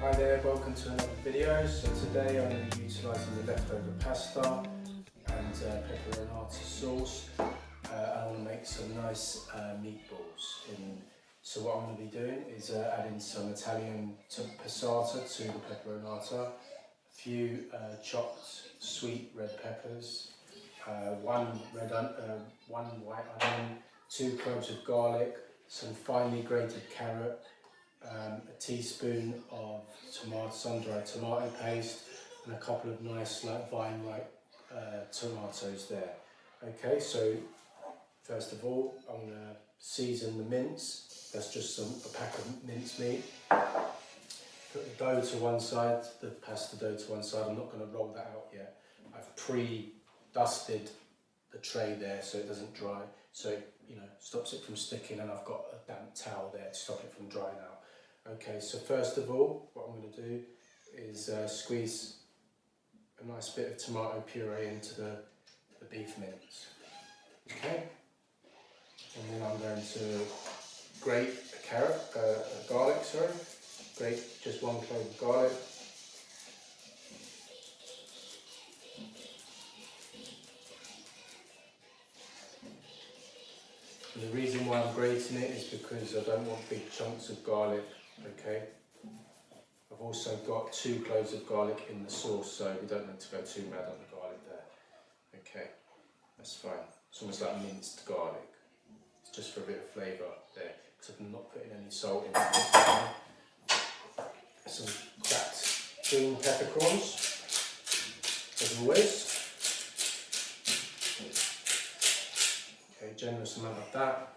Hi there, welcome to another video. So today I'm going to be utilising the leftover pasta and peperonata sauce. I want to make some nice meatballs. So what I'm going to be doing is adding some Italian passata to the peperonata, a few chopped sweet red peppers, one white onion, 2 cloves of garlic, some finely grated carrot, a teaspoon of sun-dried tomato paste, and a couple of nice vine-ripe tomatoes there. Okay, so first of all I'm going to season the mince. That's just a pack of mince meat. Put the dough to one side, the pasta dough to one side. I'm not going to roll that out yet. I've pre-dusted the tray there so it doesn't dry, so it, stops it from sticking, and I've got a damp towel there to stop it from drying out. Okay, so first of all, what I'm going to do is squeeze a nice bit of tomato puree into the beef mince. Okay, and then I'm going to grate garlic, grate just 1 clove of garlic. And the reason why I'm grating it is because I don't want big chunks of garlic. Okay, I've also got 2 cloves of garlic in the sauce, so we don't need to go too mad on the garlic there. Okay, that's fine. It's almost like minced garlic. It's just for a bit of flavour there, because I'm not putting any salt in it. Some cracked green peppercorns, as always. Okay, generous amount of that.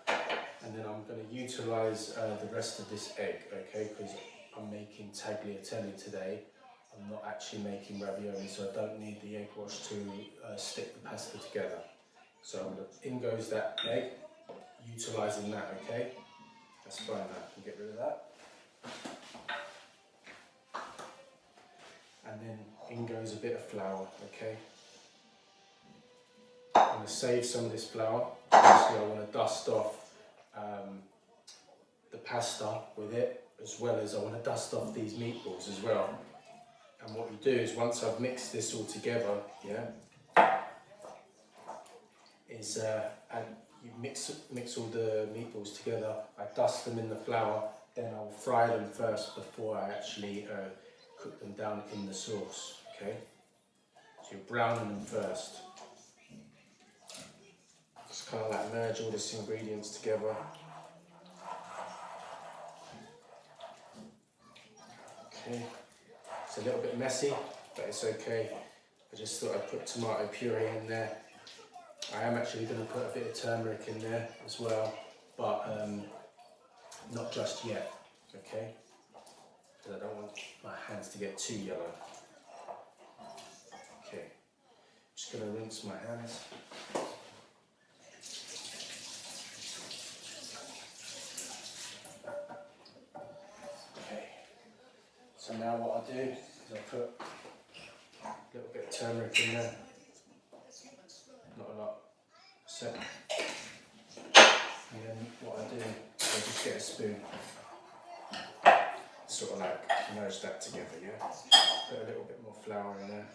And then I'm going to utilise the rest of this egg, okay, because I'm making tagliatelle today. I'm not actually making ravioli, so I don't need the egg wash to stick the pasta together. So in goes that egg, utilising that, okay? That's fine now, I can get rid of that. And then in goes a bit of flour, okay? I'm going to save some of this flour. Obviously I want to dust off the pasta with it, as well as I want to dust off these meatballs as well. And what you do is, once I've mixed this all together, is you mix all the meatballs together. I dust them in the flour, then I'll fry them first before I actually cook them down in the sauce. Okay, so you're browning them first. Just kind of like merge all these ingredients together. Okay, it's a little bit messy, but it's okay. I just thought I'd put tomato puree in there. I am actually going to put a bit of turmeric in there as well, but not just yet, okay? Because I don't want my hands to get too yellow. Okay, just going to rinse my hands. Okay, so now what I do is I put a little bit of turmeric in there. Not a lot. So, and then what I do is I just get a spoon, sort of like merge that together, yeah? Put a little bit more flour in there.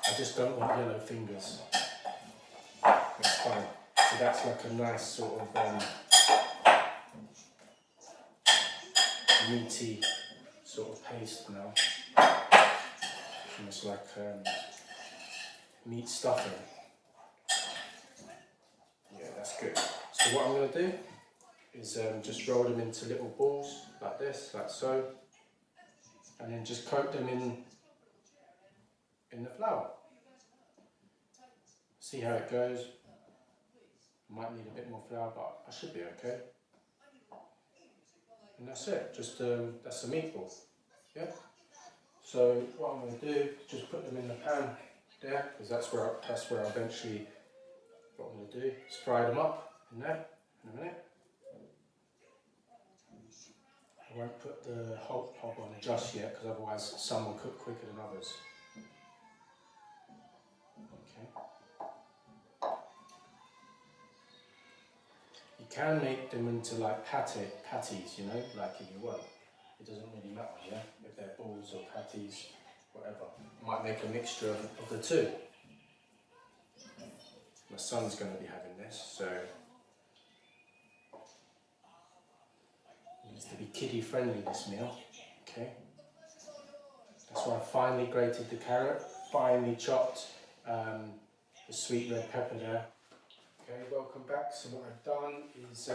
I just don't want yellow fingers. That's fine. So that's like a nice sort of meaty sort of paste now. Almost like meat stuffing. Yeah, that's good. So what I'm going to do is just roll them into little balls like this, like so, and then just coat them in the flour. See how it goes. Might need a bit more flour, but I should be okay. And that's it. Just that's a meatball. Yeah. So what I'm going to do is just put them in the pan there, because that's where I eventually, what I'm going to do is fry them up in there in a minute. I won't put the whole hob on just yet, because otherwise some will cook quicker than others. Okay. can make them into like patties, you know, like if you want. It doesn't really matter, yeah? If they're balls or patties, whatever. Might make a mixture of the two. My son's going to be having this, so it needs to be kiddie friendly, this meal. Okay. That's why I finely grated the carrot, finely chopped the sweet red pepper there. Okay, welcome back. So what I've done is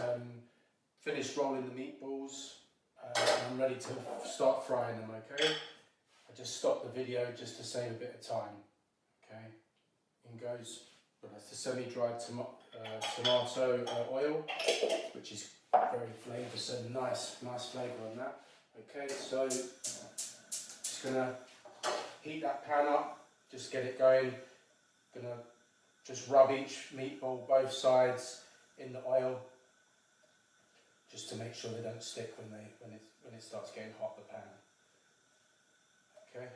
finished rolling the meatballs. I'm ready to start frying them, okay? I just stopped the video just to save a bit of time, okay? In goes, well, that's the semi-dried tomato oil, which is very flavoursome, nice flavour on that. Okay, so just gonna heat that pan up, just get it going. Gonna just rub each meatball both sides in the oil, just to make sure they don't stick when it starts getting hot, the pan. Okay,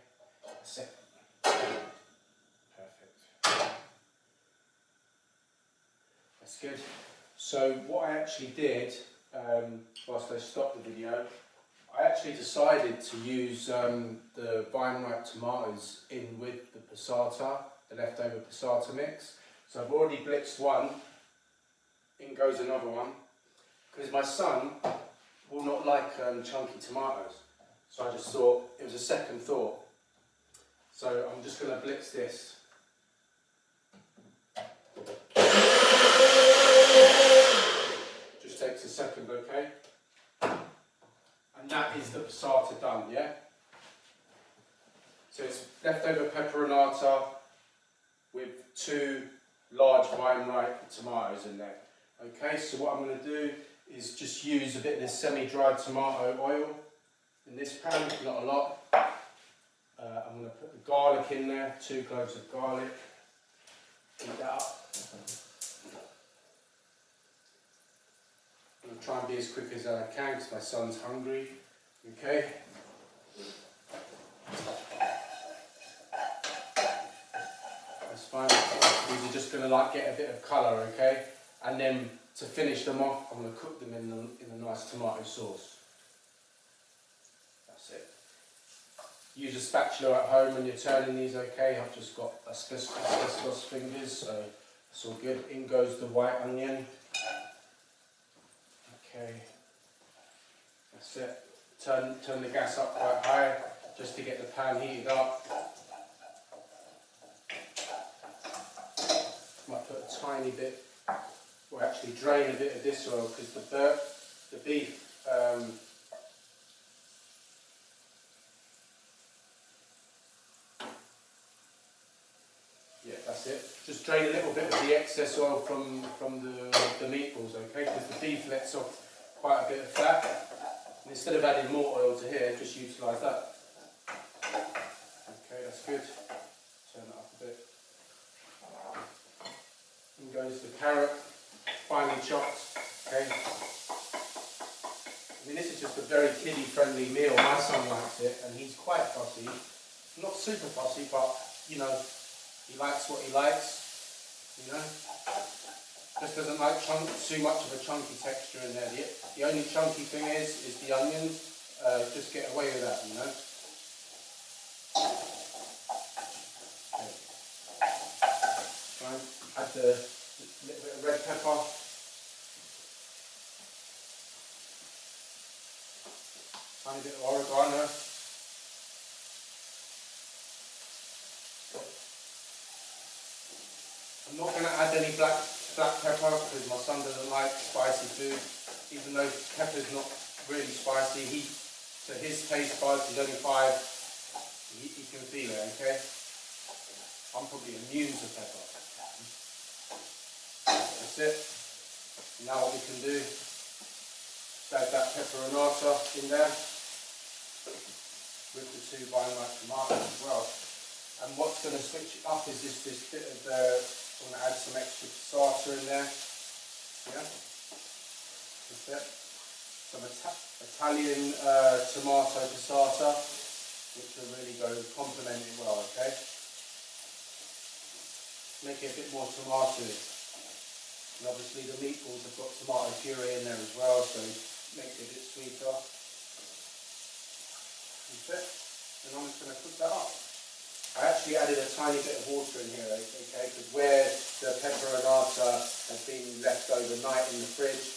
that's it. Perfect. That's good. So what I actually did, whilst I stopped the video, I actually decided to use the vine-ripe tomatoes in with the passata, the leftover passata mix. So I've already blitzed one, in goes another one, because my son will not like chunky tomatoes. So I just thought, it was a second thought. So I'm just going to blitz this. Just takes a second, okay? And that is the passata done, yeah? So it's leftover peperonata with 2 large vine-ripe tomatoes in there. Okay, so what I'm going to do is just use a bit of this semi-dried tomato oil in this pan, not a lot. I'm going to put the garlic in there, 2 cloves of garlic. Heat that up. I'm going to try and be as quick as I can because my son's hungry. Okay. That's fine. These are just going to like get a bit of colour, okay? And then to finish them off, I'm going to cook them in the nice tomato sauce. That's it. Use a spatula at home when you're turning these, okay? I've just got asbestos fingers, so it's all good. In goes the white onion. Okay. That's it. Turn the gas up quite high just to get the pan heated up. Might put a tiny bit, or actually drain a bit of this oil because the beef yeah, that's it. Just drain a little bit of the excess oil from the meatballs, okay? Because the beef lets off quite a bit of fat. And instead of adding more oil to here, just utilise that. Okay, that's good. Turn it up a bit. In goes the carrot, finely chopped. Okay. I mean, this is just a very kiddie-friendly meal. My son likes it, and he's quite fussy. Not super fussy, but you know, he likes what he likes. You know, just doesn't like too much of a chunky texture in there. The only chunky thing is the onions. Just get away with that, you know. Okay. Fine. Add the little bit of red pepper. Tiny bit of oregano. I'm not going to add any black pepper because my son doesn't like spicy food. Even though pepper's not really spicy, to his taste buds, he's only 5, he can feel it, okay? I'm probably immune to pepper. That's it. Now what we can do is add that peperonata in there with the 2 vine-ripe tomatoes as well. And what's going to switch it up is this bit of I'm going to add some extra passata in there. Yeah, that's it. Some Italian tomato passata, which will really go complement it well, okay? Make it a bit more tomatoey. And obviously the meatballs have got tomato puree in there as well, so it makes it a bit sweeter. That's it. And I'm just going to cook that up. I actually added a tiny bit of water in here, okay, because where the peperonata has been left overnight in the fridge,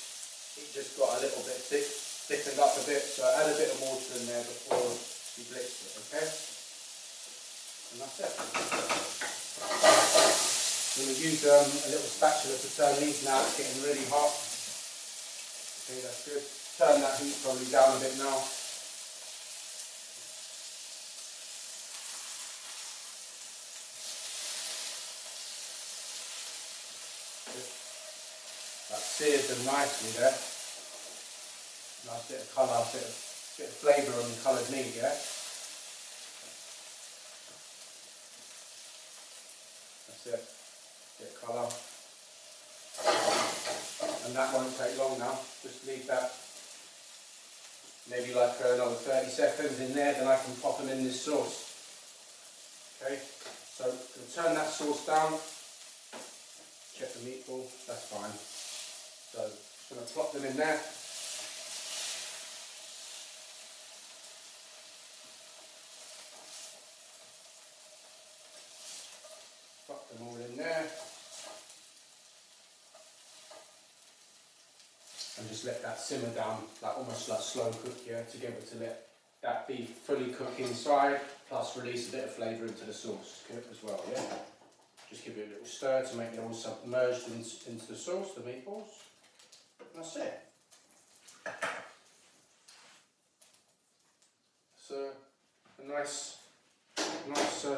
it just got a little bit thickened up a bit, so add a bit of water in there before you blitz it, okay? And that's it. I'm going to use a little spatula to turn these now, it's getting really hot. Okay, that's good. Turn that heat probably down a bit now. That sears them nicely there. Nice bit of colour, bit of flavour on the coloured meat, yeah? That's it. Bit of colour. And that won't take long now. Just leave that maybe like another 30 seconds in there, then I can pop them in this sauce. Okay, so we'll turn that sauce down. Check the meatball, that's fine. So just going to plop them in there. Plop them all in there. And just let that simmer down, like almost like slow cook, yeah, together to let that beef fully cook inside, plus release a bit of flavour into the sauce as well, yeah. Just give it a little stir to make it all submerged into the sauce, the meatballs. And that's it. So a nice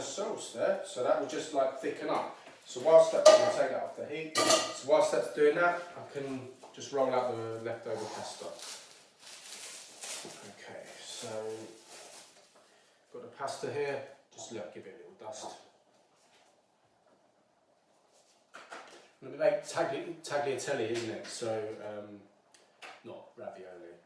sauce there. So that will just like thicken up. So whilst that's going to take that off the heat, so whilst that's doing that, I can just roll out the leftover pasta. Okay, so got the pasta here. Just give it a little dust. I'm going to make tagliatelle, isn't it? So, not ravioli.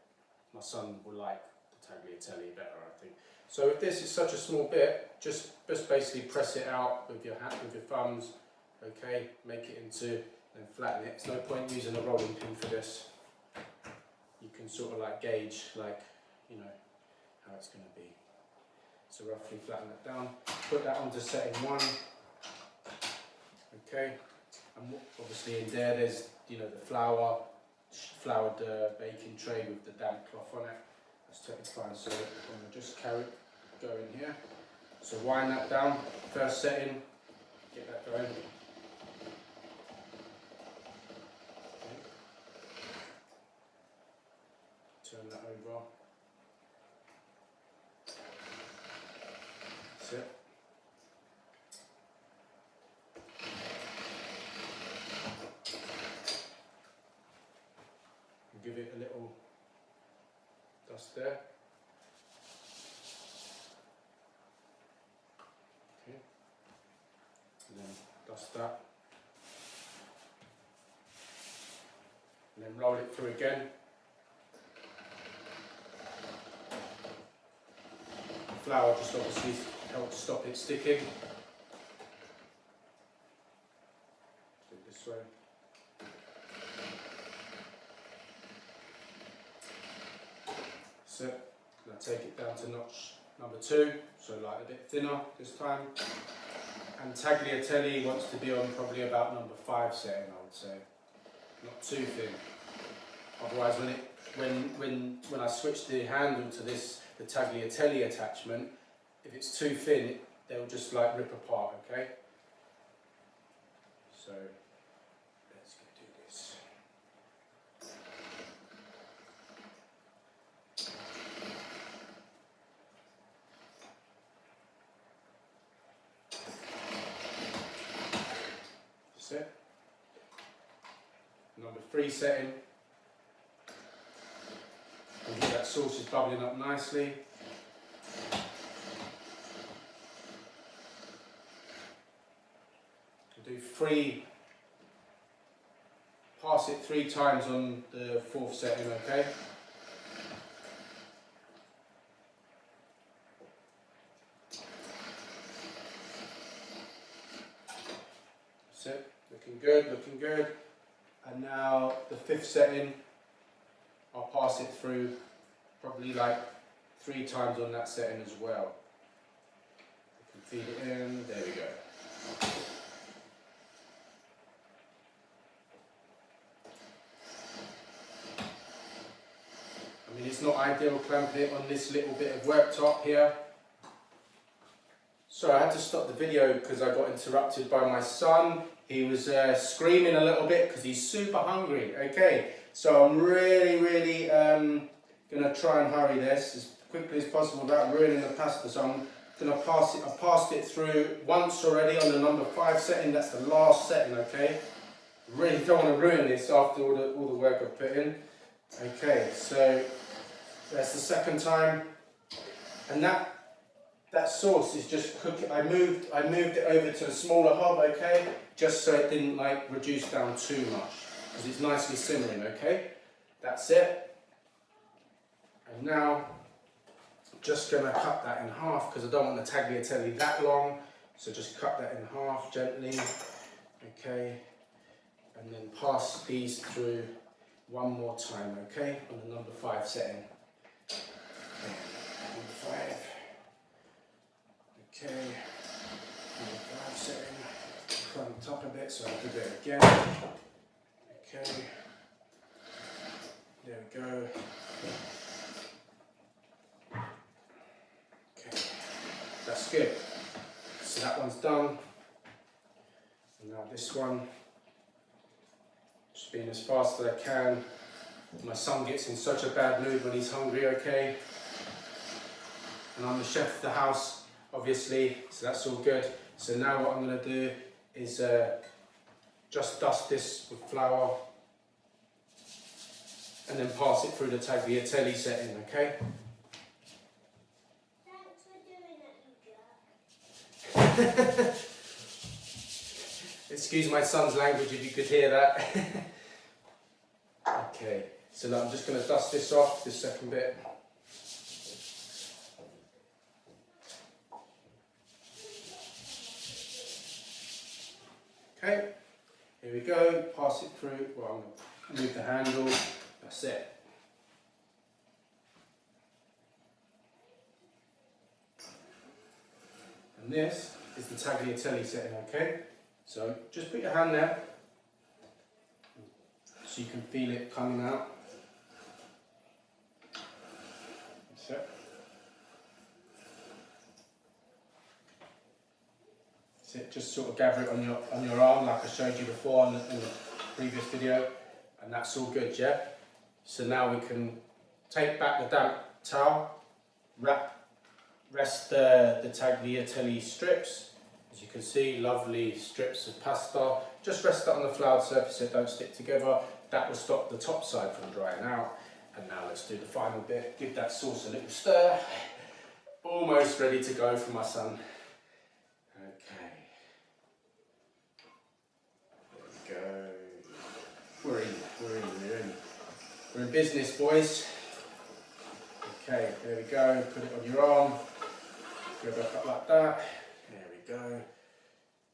My son will like the tagliatelle better, I think. So if this is such a small bit, just basically press it out with your hand, with your thumbs. Okay, make it into, and flatten it. There's no point using a rolling pin for this. You can sort of like gauge, like, you know, how it's going to be. So roughly flatten that down. Put that onto setting 1. Okay. And obviously in there's, you know, the floured baking tray with the damp cloth on it. That's totally fine. So I'm going to just go in here. So wind that down, first setting, get that going. Okay. Turn that over. That's it. Give it a little dust there. Okay. And then dust that. And then roll it through again. The flour just obviously helps stop it sticking. Do it this way. So, and I take it down to notch number 2, so like a bit thinner this time. And tagliatelle wants to be on probably about number 5 setting, I would say. Not too thin. Otherwise, when I switch the handle to this, the tagliatelle attachment, if it's too thin, they'll just like rip apart. Okay. So let's go do this. That's it. Number 3 setting. And that sauce is bubbling up nicely. Do 3. Pass it 3 times on the 4th setting. Okay. That's it. Looking good. Looking good. And now the 5th setting, I'll pass it through probably like 3 times on that setting as well. You can feed it in, there we go. I mean, it's not ideal clamping it on this little bit of worktop here. So I had to stop the video because I got interrupted by my son. He was screaming a little bit because he's super hungry. Okay, so I'm really going to try and hurry this as quickly as possible without ruining the pasta. So I'm going to pass it. I passed it through once already on the number 5 setting. That's the last setting. Okay, really don't want to ruin this after all the work I've put in. Okay, so that's the 2nd time, and that sauce is just cooking. I moved it over to the smaller hob, okay, just so it didn't like reduce down too much, because it's nicely simmering, okay. That's it. And now I'm just gonna cut that in half because I don't want the tagliatelle that long. So just cut that in half gently, okay, and then pass these through one more time, okay, on the number 5 setting. Okay, number 5. Okay, number 5 setting. Crumped up a bit, so I'll do it again. Okay, there we go. Okay, that's good. So that one's done. And now this one. Just being as fast as I can. My son gets in such a bad mood when he's hungry, okay? And I'm the chef of the house, obviously, so that's all good. So now what I'm going to do is just dust this with flour and then pass it through the tagliatelle setting, okay? Thanks for doing it, you jerk. Excuse my son's language if you could hear that. Okay, so now I'm just going to dust this off, this second bit. Okay, here we go, pass it through. Well, I'm going to move the handle, that's it. And this is the tagliatelle setting, okay? So just put your hand there so you can feel it coming out. That's it. That's it. Just sort of gather it on your arm like I showed you before in the previous video, and that's all good, yeah? So now we can take back the damp towel, rest the tagliatelle strips. As you can see, lovely strips of pasta. Just rest that on the floured surface so it don't stick together. That will stop the top side from drying out. And now let's do the final bit. Give that sauce a little stir. Almost ready to go for my son. Okay. There we go. We're in business, boys. Okay, there we go. Put it on your arm. Go back up like that. There we go,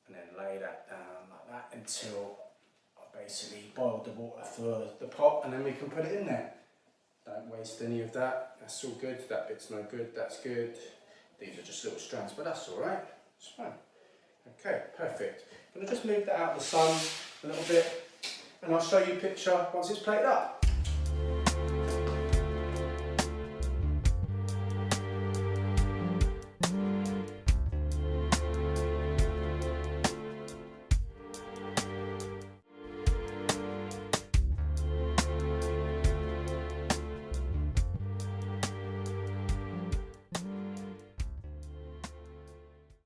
and then lay that down like that until I basically boiled the water for the pot, and then we can put it in there. Don't waste any of that, that's all good. That bit's no good, that's good. These are just little strands, but that's all right, it's fine. Okay, perfect. I'm going to just move that out of the sun a little bit, and I'll show you a picture once it's plated up.